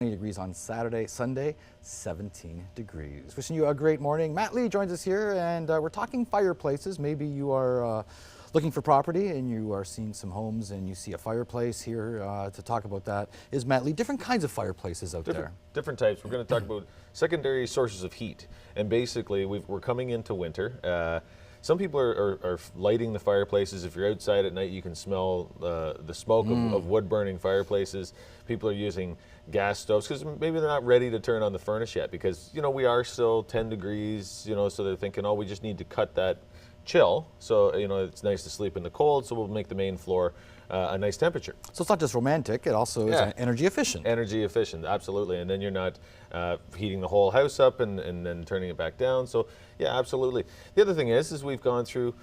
degrees on Saturday, Sunday, 17 degrees. Wishing you a great morning. Matt Lee joins us here, and we're talking fireplaces. Maybe you are looking for property and you are seeing some homes and you see a fireplace here. To talk about that is Matt Lee. Different kinds of fireplaces out there. Different types. We're going to talk about secondary sources of heat. And basically, we're coming into winter. Some people are lighting the fireplaces. If you're outside at night, you can smell the smoke of wood-burning fireplaces. People are using gas stoves because maybe they're not ready to turn on the furnace yet because, you know, we are still 10 degrees, you know, so they're thinking, oh, we just need to cut that chill. So, you know, it's nice to sleep in the cold, so we'll make the main floor a nice temperature. So it's not just romantic, it also is energy efficient. Energy efficient, absolutely. And then you're not heating the whole house up and then turning it back down. So yeah, absolutely. The other thing is we've gone through,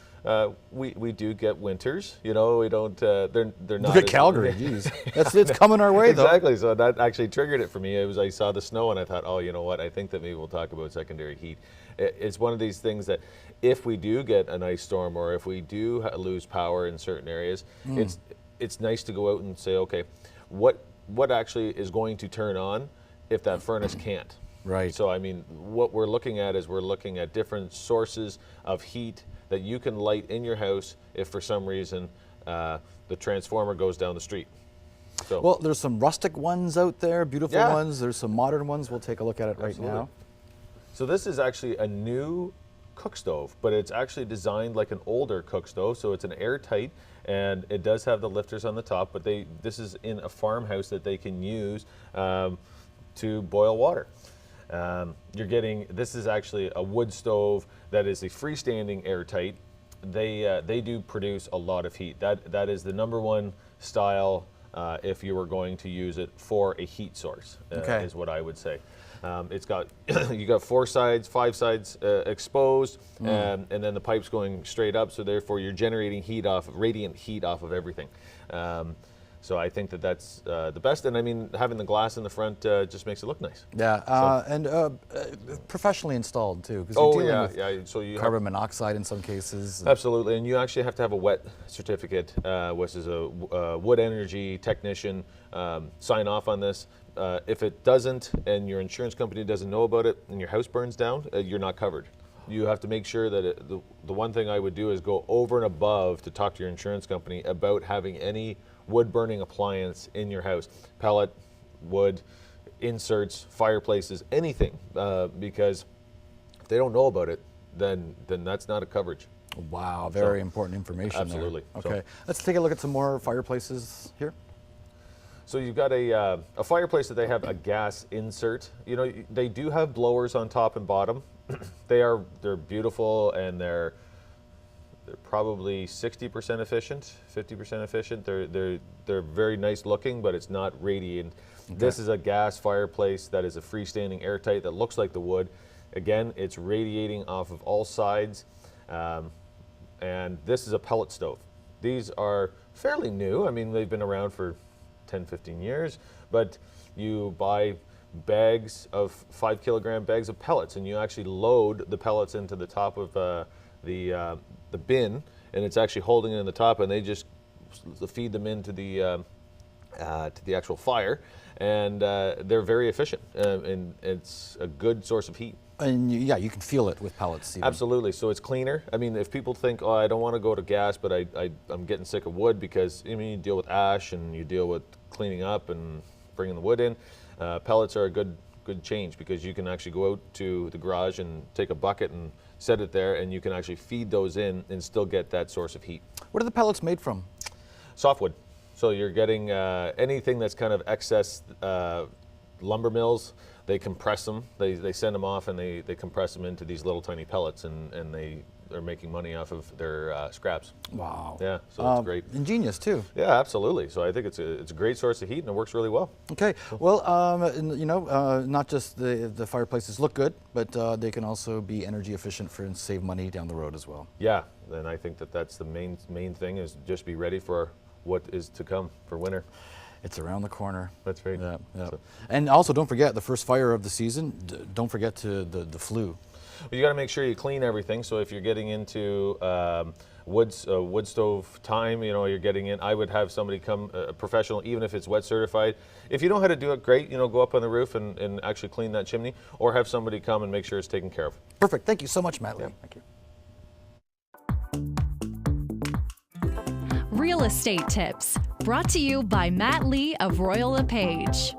we do get winters, you know, we don't, they're not. Look at Calgary, geez. It's coming our way though. Exactly, so that actually triggered it for me. I saw the snow and I thought, oh, you know what, I think that maybe we'll talk about secondary heat. It's one of these things that if we do get an ice storm or if we do lose power in certain areas, it's nice to go out and say, okay, what actually is going to turn on if that furnace can't? Right. So I mean, what we're looking at is we're looking at different sources of heat that you can light in your house if for some reason the transformer goes down the street. So, well, there's some rustic ones out there, beautiful ones. There's some modern ones. We'll take a look at it right now. So this is actually a new cook stove, but it's actually designed like an older cook stove. So it's an airtight, and it does have the lifters on the top, but this is in a farmhouse that they can use to boil water. This is actually a wood stove that is a freestanding airtight. They do produce a lot of heat. That is the #1 style if you were going to use it for a heat source, is what I would say. It's got you got 5 sides exposed, and then the pipes going straight up. So therefore, you're generating radiant heat off of everything. So I think that's the best. And I mean, having the glass in the front just makes it look nice. Yeah, and professionally installed too. Oh yeah. So you carbon monoxide in some cases. Absolutely, and you actually have to have a wet certificate, which is a wood energy technician sign off on this. If it doesn't, and your insurance company doesn't know about it, and your house burns down, you're not covered. You have to make sure that the one thing I would do is go over and above to talk to your insurance company about having any wood burning appliance in your house, pellet, wood, inserts, fireplaces, anything, because if they don't know about it, then that's not a coverage. Wow, very important information. Absolutely. There. Okay, let's take a look at some more fireplaces here. So you've got a fireplace that they have a gas insert. You know, they do have blowers on top and bottom. They're beautiful, and they're probably 60% efficient, 50% efficient. They're very nice looking, but it's not radiant. Okay. This is a gas fireplace that is a freestanding airtight that looks like the wood. Again, it's radiating off of all sides, and this is a pellet stove. These are fairly new. I mean, they've been around for 10, 15 years, but you buy bags of 5 kilogram bags of pellets, and you actually load the pellets into the top of the bin, and it's actually holding it in the top, and they just feed them into the actual fire, and they're very efficient, and it's a good source of heat. And yeah, you can feel it with pellets. Even. Absolutely. So it's cleaner. I mean, if people think, oh, I don't want to go to gas, but I'm getting sick of wood, because I mean, you deal with ash and you deal with cleaning up and bringing the wood in. Pellets are a good change, because you can actually go out to the garage and take a bucket and set it there, and you can actually feed those in and still get that source of heat. What are the pellets made from? Softwood. So you're getting anything that's kind of excess lumber mills. They compress them. They send them off, and they compress them into these little tiny pellets, and they're making money off of their scraps. Wow. Yeah, so it's great. Ingenious too. Yeah, absolutely. So I think it's a great source of heat, and it works really well. Okay. Well, you know, not just the fireplaces look good, but they can also be energy efficient and save money down the road as well. Yeah, and I think that's the main thing, is just be ready for what is to come for winter. It's around the corner. That's right. Yeah. So. And also, don't forget the first fire of the season. Don't forget the flu. But you got to make sure you clean everything. So if you're getting into wood stove time, you know, you're getting in, I would have somebody come, a professional, even if it's wet certified. If you know how to do it, great, you know, go up on the roof and actually clean that chimney, or have somebody come and make sure it's taken care of. Perfect. Thank you so much, Matt Lee. Thank you. Real estate tips brought to you by Matt Lee of Royal LePage.